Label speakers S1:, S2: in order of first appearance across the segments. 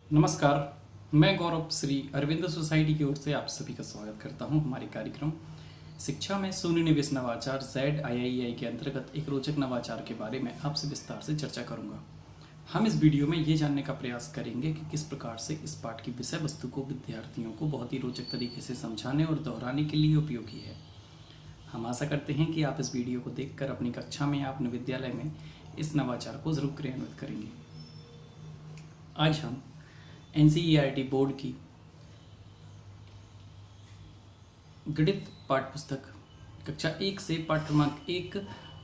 S1: नमस्कार। मैं गौरव श्री अरविंद सोसाइटी की ओर से आप सभी का स्वागत करता हूं हमारे कार्यक्रम शिक्षा में शून्य निवेश नवाचार ZIII के अंतर्गत एक रोचक नवाचार के बारे में आपसे विस्तार से चर्चा करूंगा। हम इस वीडियो में ये जानने का प्रयास करेंगे कि किस प्रकार से इस पाठ की विषय वस्तु को विद्यार्थियों को बहुत ही रोचक तरीके से समझाने और दोहराने के लिए उपयोगी है। हम आशा करते हैं कि आप इस वीडियो को देखकर अपनी कक्षा में या अपने विद्यालय में इस नवाचार को जरूर क्रियान्वित करेंगे। आज हम NCERT बोर्ड की गणित पाठ्य पुस्तक कक्षा 1 से पाठ क्रमांक 1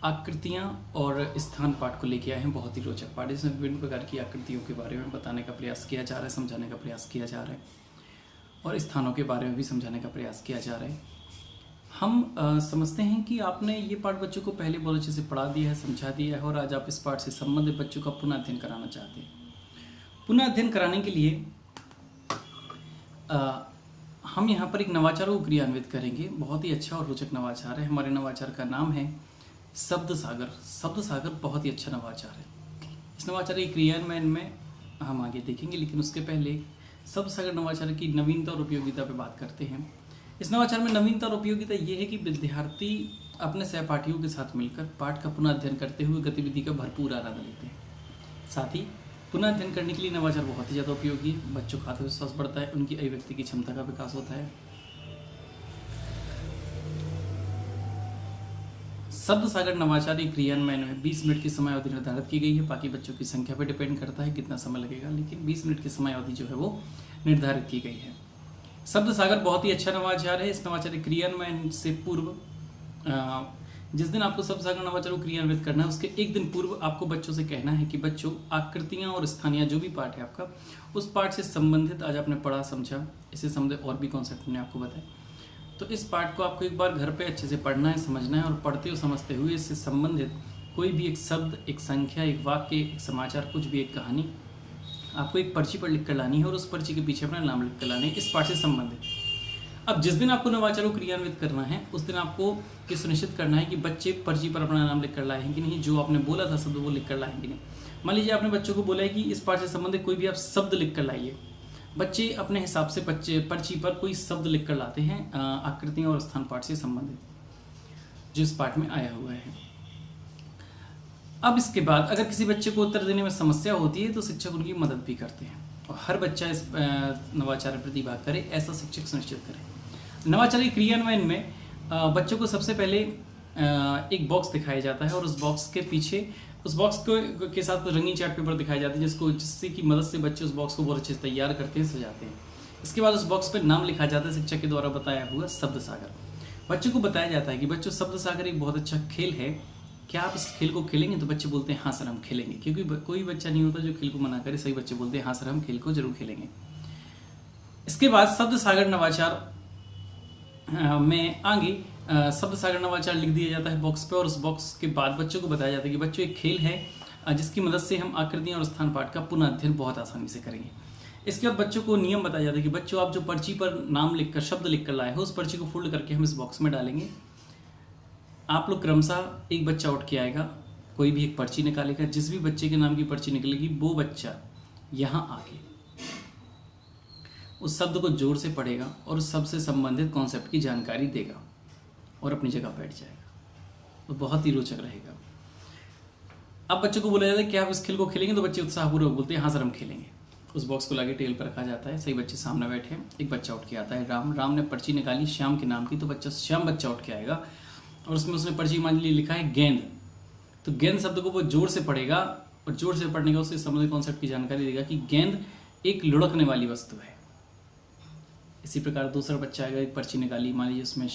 S1: आकृतियां और स्थान पाठ को लेके आए हैं। बहुत ही रोचक पाठ, इसमें विभिन्न प्रकार की आकृतियों के बारे में बताने का प्रयास किया जा रहा है, समझाने का प्रयास किया जा रहा है और स्थानों के बारे में भी समझाने का प्रयास किया जा रहा है। हम समझते हैं कि आपने ये पाठ बच्चों को पहले बहुत अच्छे से पढ़ा दिया है, समझा दिया है और आज आप इस पाठ से संबंधित बच्चों का पुनः अध्ययन कराना चाहते हैं। पुनः अध्ययन कराने के लिए हम यहाँ पर एक नवाचार को क्रियान्वित करेंगे। बहुत ही अच्छा और रोचक नवाचार है। हमारे नवाचार का नाम है शब्द सागर। शब्द सागर बहुत ही अच्छा नवाचार है। इस नवाचार के क्रियान्वयन में हम आगे देखेंगे, लेकिन उसके पहले शब्द सागर नवाचार की नवीनता और उपयोगिता पर बात करते हैं। इस नवाचार में नवीनता और उपयोगिता ये है कि विद्यार्थी अपने सहपाठियों के साथ मिलकर पाठ का पुनः अध्ययन करते हुए गतिविधि का भरपूर आनंद लेते हैं। साथ ही पुनः अध्ययन करने के लिए नवाचार बहुत ही ज़्यादा उपयोगी है। बच्चों का आत्मविश्वास बढ़ता है, उनकी अभिव्यक्ति की क्षमता का विकास होता है। शब्द सागर नवाचार के क्रियान्वयन में 20 मिनट की समय अवधि निर्धारित की गई है। बाकी बच्चों की संख्या पर डिपेंड करता है कितना समय लगेगा, लेकिन 20 मिनट की समय अवधि जो है वो निर्धारित की गई है। शब्द सागर बहुत ही अच्छा नवाचार है। इस नवाचार के क्रियान्वयन से पूर्व जिस दिन आपको शब्द सागर नवाचार को क्रियान्वित करना है, उसके एक दिन पूर्व आपको बच्चों से कहना है कि बच्चों, आकृतियां और स्थानियां जो भी पाठ है आपका, उस पाठ से संबंधित आज आपने पढ़ा समझा, इससे संबंधित और भी कॉन्सेप्ट मैंने आपको बताया, तो इस पाठ को आपको एक बार घर पे अच्छे से पढ़ना है, समझना है और पढ़ते हुए समझते हुए इससे संबंधित कोई भी एक शब्द, एक संख्या, एक वाक्य, एक समाचार, कुछ भी एक कहानी आपको एक पर्ची पर लिख कर लानी है और उस पर्ची के पीछे अपना नाम लिख कर लाना है, इस पाठ से संबंधित। अब जिस दिन आपको नवाचार को क्रियान्वित करना है, उस दिन आपको ये सुनिश्चित करना है कि बच्चे पर्ची पर अपना नाम लिख कर लाए हैं कि नहीं, जो आपने बोला था शब्द वो लिख कर लाए हैं कि नहीं। मान लीजिए आपने बच्चों को बोला है कि इस पाठ से संबंधित कोई भी आप शब्द लिख कर लाइए। बच्चे अपने हिसाब से पर्ची पर कोई शब्द लिख कर लाते हैं आकृतियों और स्थान पाठ से संबंधित, जो इस पाठ में आया हुआ है। अब इसके बाद अगर किसी बच्चे को उत्तर देने में समस्या होती है तो शिक्षक उनकी मदद भी करते हैं और हर बच्चा इस नवाचार में प्रतिभाग करे, ऐसा शिक्षक सुनिश्चित करें। नवाचार के क्रियान्वयन में बच्चों को सबसे पहले एक बॉक्स दिखाया जाता है और उस बॉक्स के पीछे उस बॉक्स के साथ रंगीन चार्ट पेपर दिखाए जाते हैं, जिससे की मदद से बच्चे उस बॉक्स को बहुत अच्छे से तैयार करते हैं, सजाते हैं। इसके बाद उस बॉक्स पर नाम लिखा जाता है शिक्षक के द्वारा बताया हुआ शब्द सागर। बच्चों को बताया जाता है कि बच्चों, शब्द सागर एक बहुत अच्छा खेल है, क्या आप इस खेल को खेलेंगे? तो बच्चे बोलते हैं हाँ सर हम खेलेंगे, क्योंकि कोई बच्चा नहीं होता जो खेल को मना करे। सही बच्चे बोलते हैं हाँ सर हम खेल को जरूर खेलेंगे। इसके बाद शब्द सागर नवाचार में आगे शब्द सागर नवाचार लिख दिया जाता है बॉक्स पे और उस बॉक्स के बाद बच्चों को बताया जाता है कि बच्चों एक खेल है जिसकी मदद से हम आकृतियां और स्थान पाठ का पुनः अध्ययन बहुत आसानी से करेंगे। इसके बाद बच्चों को नियम बताया जाता है कि बच्चों आप जो पर्ची पर नाम लिखकर शब्द लिख कर लाए हो, उस पर्ची को फोल्ड करके हम इस बॉक्स में डालेंगे। आप लोग क्रमशः एक बच्चा उठ के आएगा, कोई भी एक पर्ची निकालेगा, जिस भी बच्चे के नाम की पर्ची निकलेगी वो बच्चा यहाँ आके उस शब्द को जोर से पढ़ेगा और उस शब्द से संबंधित कॉन्सेप्ट की जानकारी देगा और अपनी जगह बैठ जाएगा। तो बहुत ही रोचक रहेगा। अब बच्चों को बोला जाता है कि आप इस खेल को खेलेंगे, तो बच्चे उत्साहपूर्वक बोलते हैं हाँ सर हम खेलेंगे। उस बॉक्स को लाके टेबल पर रखा जाता है, सही बच्चे सामने बैठे हैं। एक बच्चा उठ के आता है, राम ने पर्ची निकाली श्याम के नाम की, तो श्याम बच्चा उठ के आएगा और उसमें उसने पर्ची मान ली लिखा है गेंद। तो गेंद शब्द को वो जोर से पढ़ेगा और जोर से पढ़ने का उससे संबंधित कॉन्सेप्ट की जानकारी देगा कि गेंद एक लुढ़कने वाली वस्तु है। इसी प्रकार दूसरा बच्चा आएगा, एक पर्ची निकाली, मान लीजिए उसमें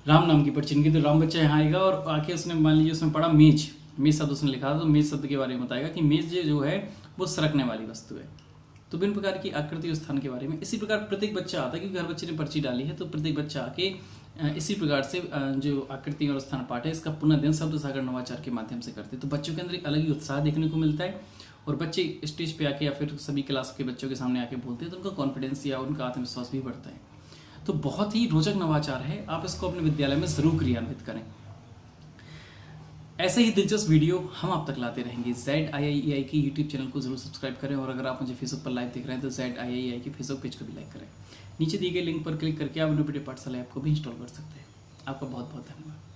S1: राम नाम की पर्ची निकली, तो राम बच्चा यहाँ आएगा और आके उसने मान लीजिए उसमें पढ़ा मेज शब्द उसने लिखा था, तो मेज शब्द के बारे में बताएगा कि मेज जो है वो सरकने वाली वस्तु है। तो विभिन्न प्रकार की आकृति और स्थान के बारे में। इसी प्रकार प्रत्येक बच्चा आता है, क्योंकि हर बच्चे ने पर्ची डाली है, तो प्रत्येक बच्चा आके इसी प्रकार से जो आकृति और स्थान पाठ है इसका पुनः अध्ययन शब्द सागर नवाचार के माध्यम से करते हैं। तो बच्चों के अंदर एक अलग ही उत्साह देखने को मिलता है और बच्चे स्टेज पे आके या फिर सभी क्लास के बच्चों के सामने आके बोलते हैं तो उनका कॉन्फिडेंस या उनका आत्मविश्वास भी बढ़ता है। तो बहुत ही रोचक नवाचार है, आप इसको अपने विद्यालय में जरूर क्रियान्वित करें। ऐसे ही दिलचस्प वीडियो हम आप तक लाते रहेंगे। ZIIEI की यूट्यूब चैनल को जरूर सब्सक्राइब करें और अगर आप मुझे फेसबुक पर लाइव देख रहे हैं तो ZIIEI की फेसबुक पेज को भी लाइक करें। नीचे दिए गए लिंक पर क्लिक करके आप यूनिवर्सिटी पाठशाला ऐप को भी इंस्टॉल कर सकते हैं। आपका बहुत बहुत धन्यवाद।